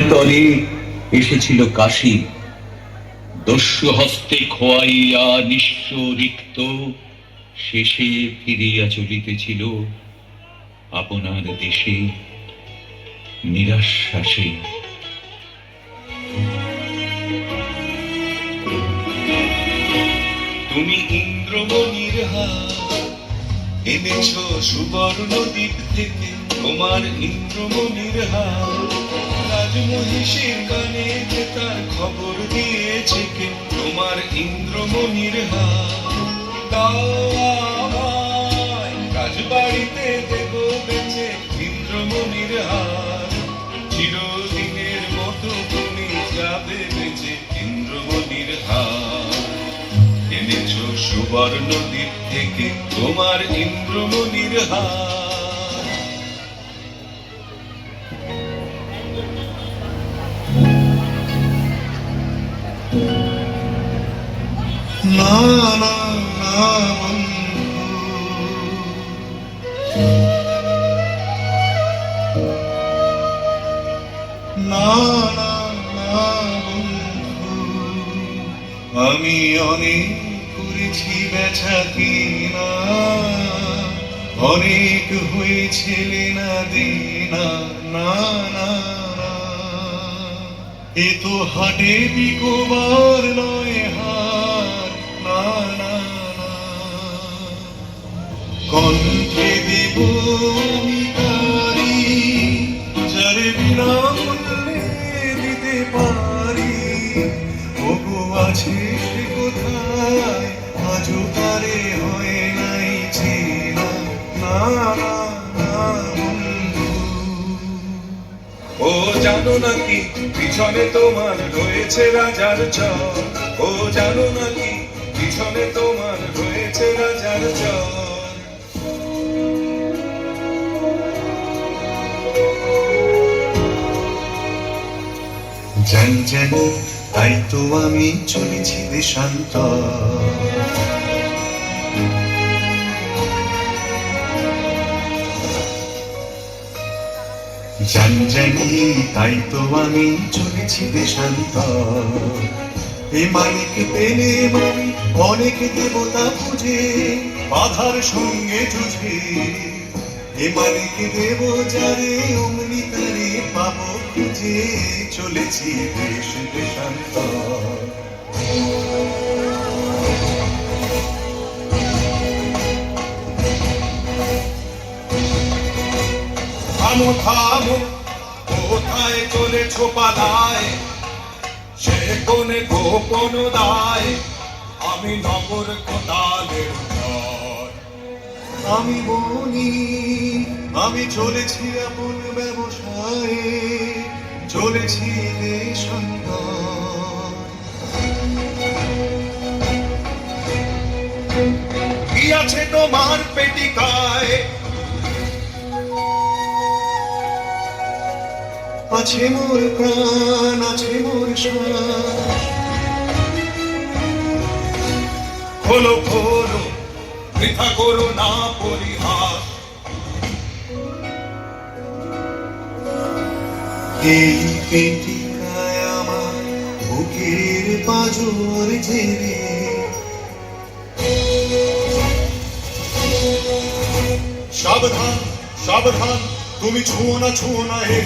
তলে এসেছিল কাশী, দস্যু হস্তে খোয়াইয়া নিঃস্ব রিক্ত, শেষে ফিরিয়া চলিতেছিল আপনার দেশে নিরাশ্বাসে। তুমি ইন্দ্রমণির হার এনেছ সুবর্ণ দ্বীপ থেকে, তোমার ইন্দ্রমণির হার রাজমহিষীর কানে যে তার খবর দিয়েছে কে, তোমার ইন্দ্রমণির হার দাও আমায়, রাজবাড়িতে দেব বেঁচে ইন্দ্রমণির হার, চিরদিনের মতো তুমি যাবে বেঁচে ইন্দ্রমণির হার। এনেছ সুবর্ণ দ্বীপ থেকে তোমার ইন্দ্রমণির হার। না না না বন্ধু, না না না বন্ধু, আমি অনেক করেছি বেচা কিনা, অনেক হয়েছে লেনা দেনা, না না না, এ তো হাটে বিকোবার নয় হার, না না না, কণ্ঠে দেব আমি তারি, যার বিনামূল্যে দিতে পারি, ওগো আছে সে কোথায় আজও তারে হয় নাই চেনা, না না না বন্ধু। ও জানো নাকি পিছনে তোমার রয়েছে রাজার চর, ও জানো নাকি পিছনে তোমার রয়েছে রাজার চর। জানি জানি তাই তো আমি চলেছি দেশান্তর, জানি জানি তাই তো আমি চলেছি দেশান্তর, এ মালিক পেলে আমি অনেক দেবতা খুঁজে বাধার সঙ্গে যুঝে, এ মালিক দেব যারে অমনি তারে পাবো খুঁজে, চলেছি দেশ দেশান্তর। থামো থামো, কোথায় চলেছো পালায়, সে কোনে গোপন দায়, আমি নগর কোদালের ঘর। আমি বনি আমি চলেছি আপন ব্যবসায়ে, চলেছি দেশান্তর। কি আছে তোমার পেটিকায়, আছে মোর প্রাণ আছে মোর শ্বাস, খোলো খোলো বৃথা করো না পরিহাস। এই পেটিকায় আমার বুকের পাঁজর ঝেড়ে, সাবধান সাবধান তুমি ছুঁয়ো না হে,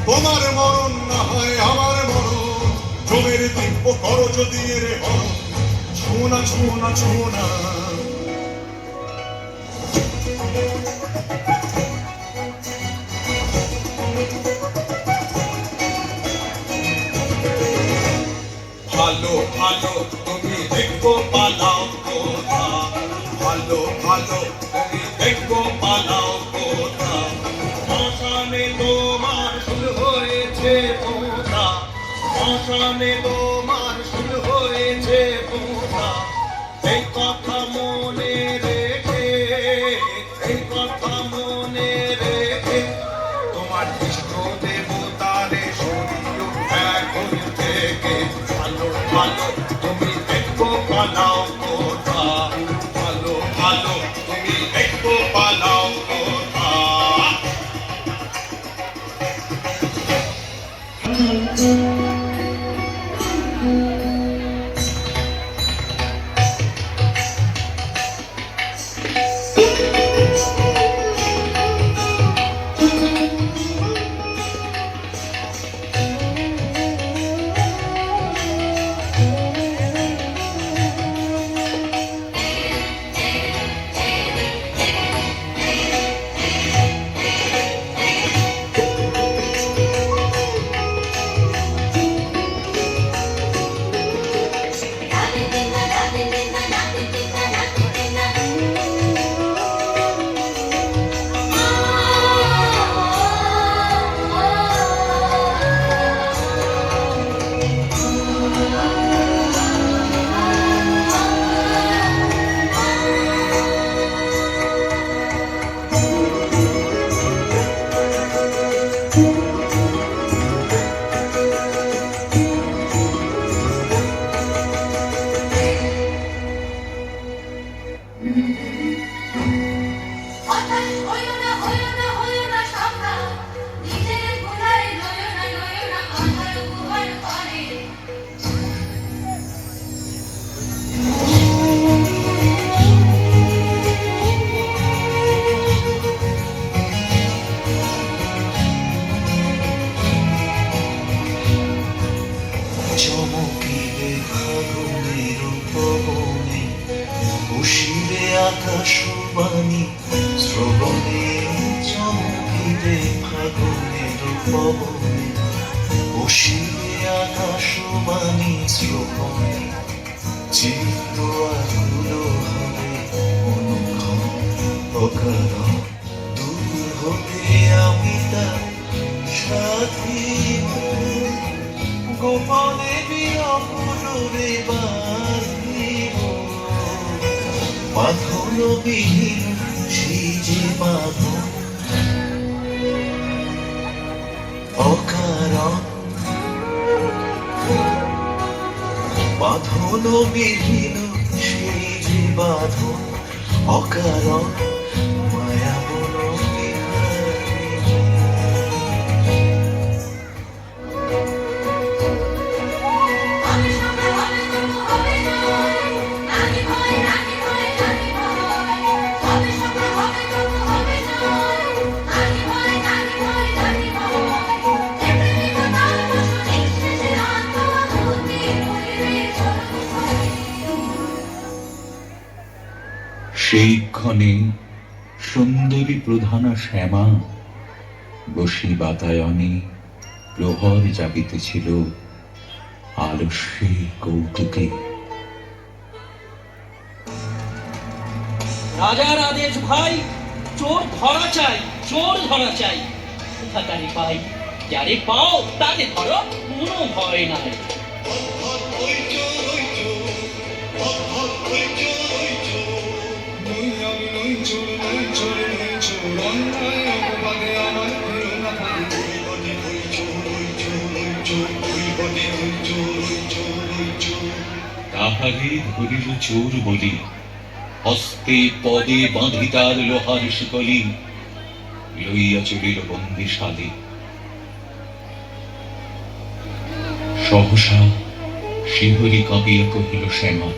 তোমার মরণ না হয় আমার মরণ, জমের দিব্য করো যদি রে হরণ, ছুঁয়ো না। ভালো ভালো তুমি দেখবো পালাও কোথা, ভালো ভালো তুমি দেখবো পালাও কোথা, শ্মশানে তোমার শুরু হয়েছে পোতা, শ্মশানে তোমার শুরু হয়েছে পোতা। এই কথা মনে রেখে, এই কথা মনে রেখে, তোমার ইষ্ট দেবতারে সরিও এখন থেকে। ভালো ভালো তুমি দেখবো পালাও কোথা, ভালো ভালো তুমি দেখবো পালাও কোথা। আকাশবাণী শ্রবণে চমকিবে ফাগুনের পবনে, বসিবে আকাশবাণী শ্রবণে, চিত্ত আকুল হবে অনুক্ষণ অকারণ, দূর হতে আমি তার সাথী গোপনে বিরহরে বাঁধিব, বাঁধন বিহীন সেই যে বাঁধন অকারণ, বাঁধন বিহীন সেই যে বাঁধন অকারণ, মায়া বন সেই ক্ষণে সুন্দরী প্রধানা শ্যামা বসি বাতায়নে প্রহর জাগিতেছিল আলস্যে কৌতুকে। রাজার আদেশ ভাই, চোর ধরা চাই, চোর ধরা চাই। কোথাকারে পাই, যারে পাও তাকে ধরো, কোনো ভয় নাই। তাহারে ধরিল চোর বলি, হস্তে পদে বাঁধি তার লোহার শিকলি, লইয়া চলিল বন্দিশালে। সহসা শিহরি কাঁপিয়া কহিল শ্যামা,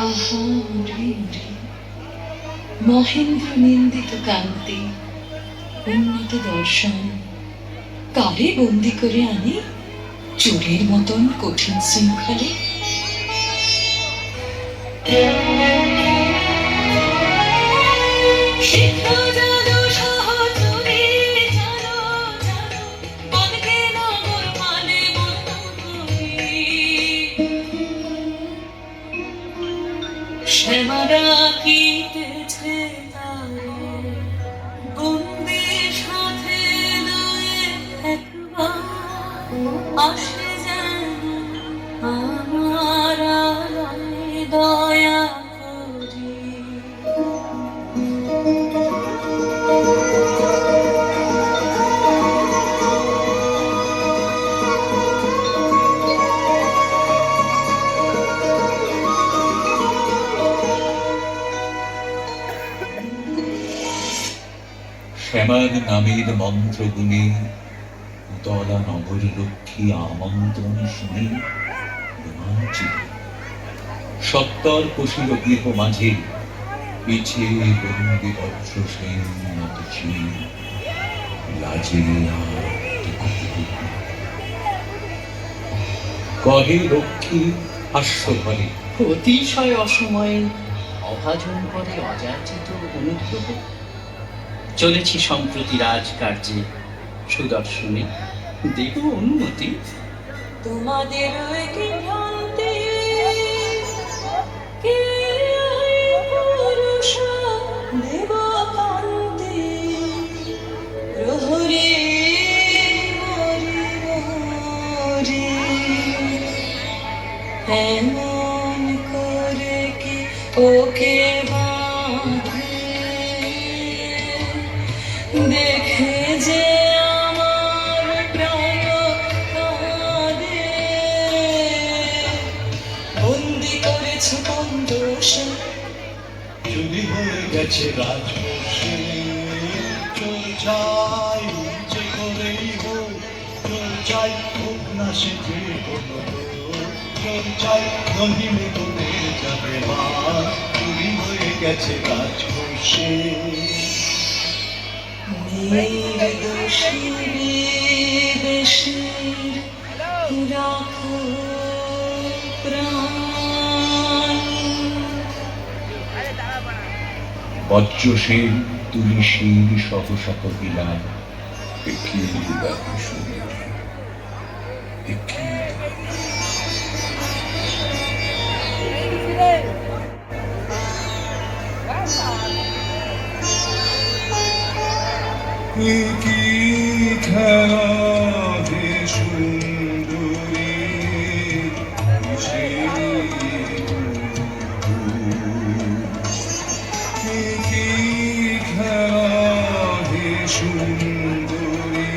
আহা ওরে ওরে, মহেন্দ্র নিন্দিত কান্তি, উন্নত দর্শন, কারে বন্দি করে আনি চোরের মতন কঠিন শৃঙ্খলে। শ্যামা ডাকিতেছে তারে, বন্দি সাথে লয়ে একবার আসে যেন আমার আলোয় দয়া করি। শ্যামার নামের মন্ত্র গুণে উতলা নগর লক্ষ্মী আমন্ত্রণ শুনে রোমাঞ্চিত সত্তর পশিল গৃহ মাঝে, পিছে বন্দি বজ্র সেন নতশীল, লাজে কহে লক্ষ্মী হাস্য ভরে, অতিশয় অসময়ে অভাজন করে অযাচিত অনুগ্রহ। চলেছি সম্প্রতি রাজকার্যে, সুদর্শনে দেব অনুমতি। তোমাদের কি ভ্রান্তি, কে পুরুষ দেবকান্তি, প্রহরী মরি মরি, এমন করে কি ওকে বাঁধে, দেখে যে আমার প্রাণ কাঁদে, বন্দি করেছে কোন দোষে, চুরি হয়ে গেছে রাজবংশে, চোর চাই যে করেই হোক, চোর চাই হোক না সে যে কোনো লোক, চোর চাই নহিলে করে যাবে মা, চুরি হয়ে গেছে রাজবংশে। নির্দোষী বিদেশীর রাখো প্রাণ, বজ্রসেন তুলিশীল সহসা কহিলা, একই গাহি শুনি, একই কি খেলা হে সুন্দরী কি খেলা হে সুন্দরী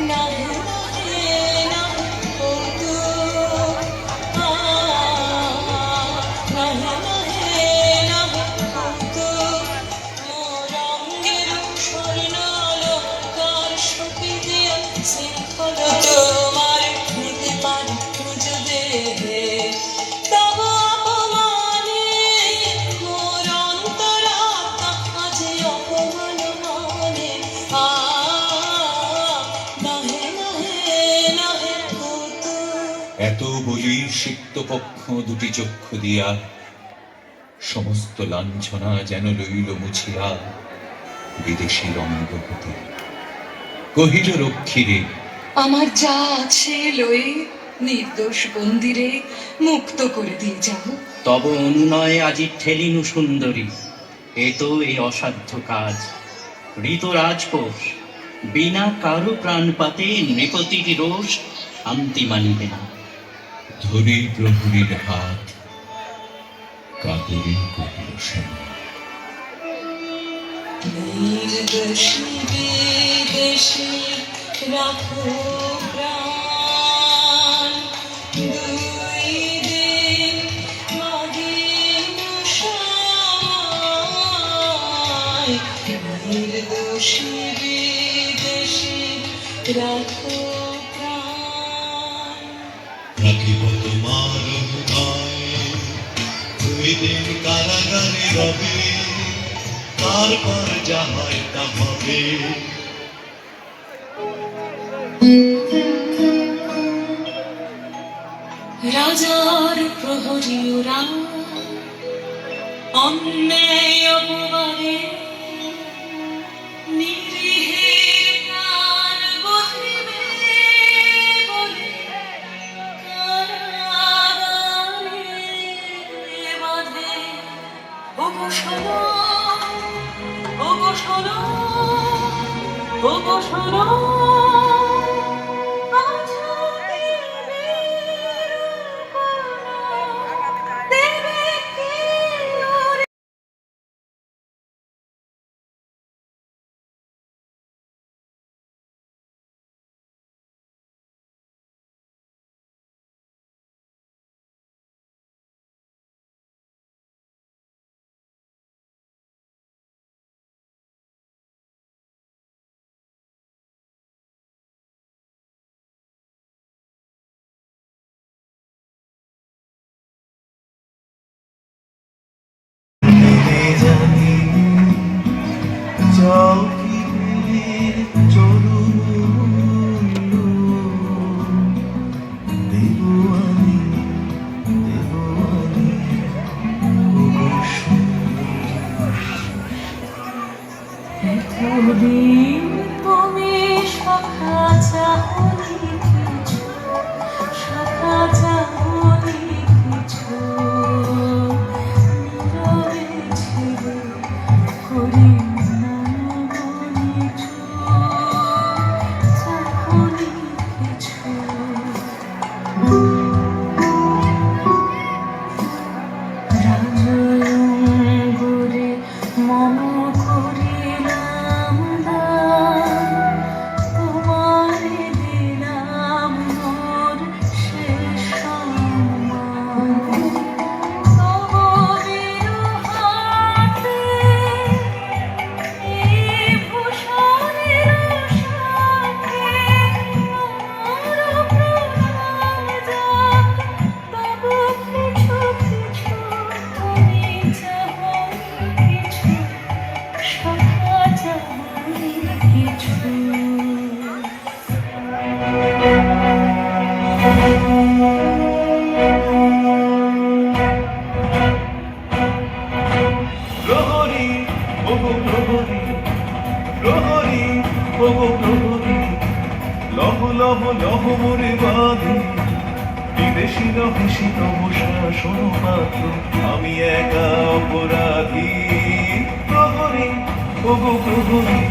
নাহে নাহে নাহে কৌতু নাহে নাহে নাহে কৌতু মোরঙ্গের স্বর্ণালঙ্কার শোভিতে শৃঙ্খল তোমার নিতে পারি খুঁজবে তব অপমানে মোর অন্তরাত্মা আজ অপমান মানে নাহে নাহে নাহে কৌতু। এত বলি সিক্তপক্ষ দুটি চক্ষু দিয়া সমস্ত লাঞ্ছনা যেন লইল মুছিয়া বিদেশী অঙ্গ হতে কহিল রক্ষীরে, আমার যা আছে লয়ে নির্দোষ বন্দিরে মুক্ত করে দিয়ে যাও। তব অনুনয়ে আজি ঠেলিনু সুন্দরী, এ তো এই অসাধ্য কাজ। ঋত রাজকোষ বিনা কারো প্রাণপাতে নৃপতির রোষ শান্তি মানিবে না। ধরি প্রহরীর হাত কাতরে কহিল সেন, নির্দোষী বিদেশী রাখো প্রাণ দুই দিন মহিন সময় নির্দোষী বিদেশী রাখো প্রাণ। রাখিব তোমার হৃদয়ে, 2 দিন কারাগারে রবে, তারপর যা হয় তা হবে। রাজার প্রহরী ওরা অন্যায় অপবাদে নিরীহের প্রাণ বহিবে বলে কারাগারে বাঁধে। ওগো শোনো, ওগো শোনো, ওগো শোনো, এতদিন তুমি সখা চাহনি কিছু, সখা চাহনি কিছু, নীরবে ছিলে করি নানবনিছু, চাহনি কিছু। রাজঙ্গরে মম করিলাম দান, তোমারে দিলাম মোর শেষ সম্মান। তব বিরহাতে এই ভূষণ প্রহরী ওগো প্রহরী, প্রহরী ওগো প্রহরী, লহ লহ লহ মোরে বাঁধি বিদেশি রহেশি তব শাসন পাত্র, আমি একা অপরাধী। প্রহরী ওগো প্রহরী,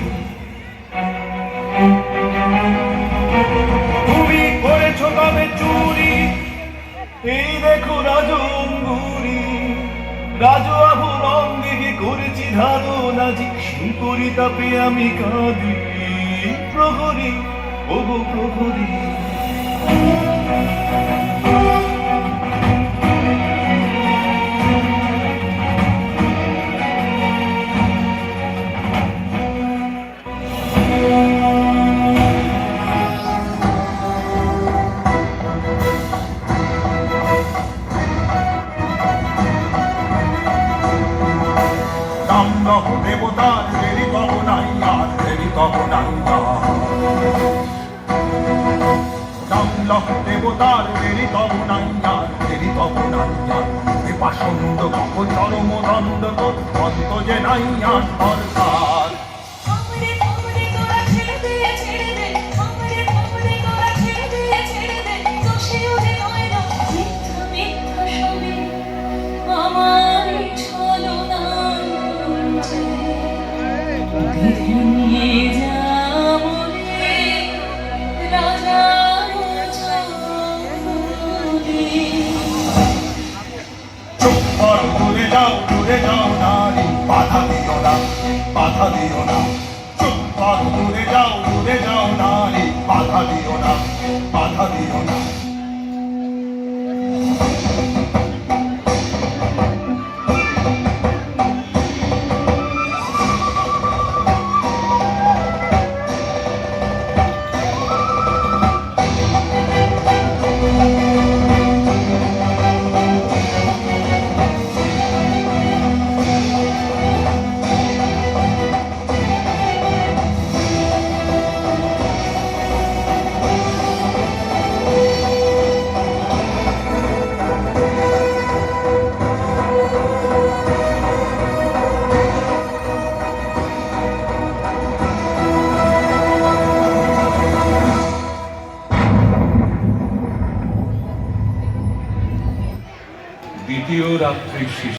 তুমি করেছ তবে চুরি, এই দেখো রাজ অঙ্গুরি, রাজ আভরণ দেখে করেছি ধারণ আজি, সেই পরিতাপে আমি কাঁদি। প্রহরী ওগো প্রহরী, নাম লহ দেবতার দেরি কব নাই আর, দেরি কব নাই আর। নাম লহ দেবতার দেরি কব নাই আর, দেরি কব নাই আর। এ পাষণ্ড কব চরম দ্বন্দ্ব তো অন্ত যে নাই আর সরকার। আমারে আমারে তোরা ছেড়ে দে, ছেড়ে দে, আমারে আমারে তোরা ছেড়ে দে, ছেড়ে দে, দোষেও যে নয় না মিথ্যা মিথ্যা সবে আমার ছলনা বিধি নিয়ে যা বলে রাজার চলে। চুপ কর, দূরে যাও নারী, বাধা দিও না, বাধা দিও না। চুপ কর, দূরে যাও নারী, বাধা দিও না, বাধা দিও না। দ্বিতীয় রাত্রির শেষে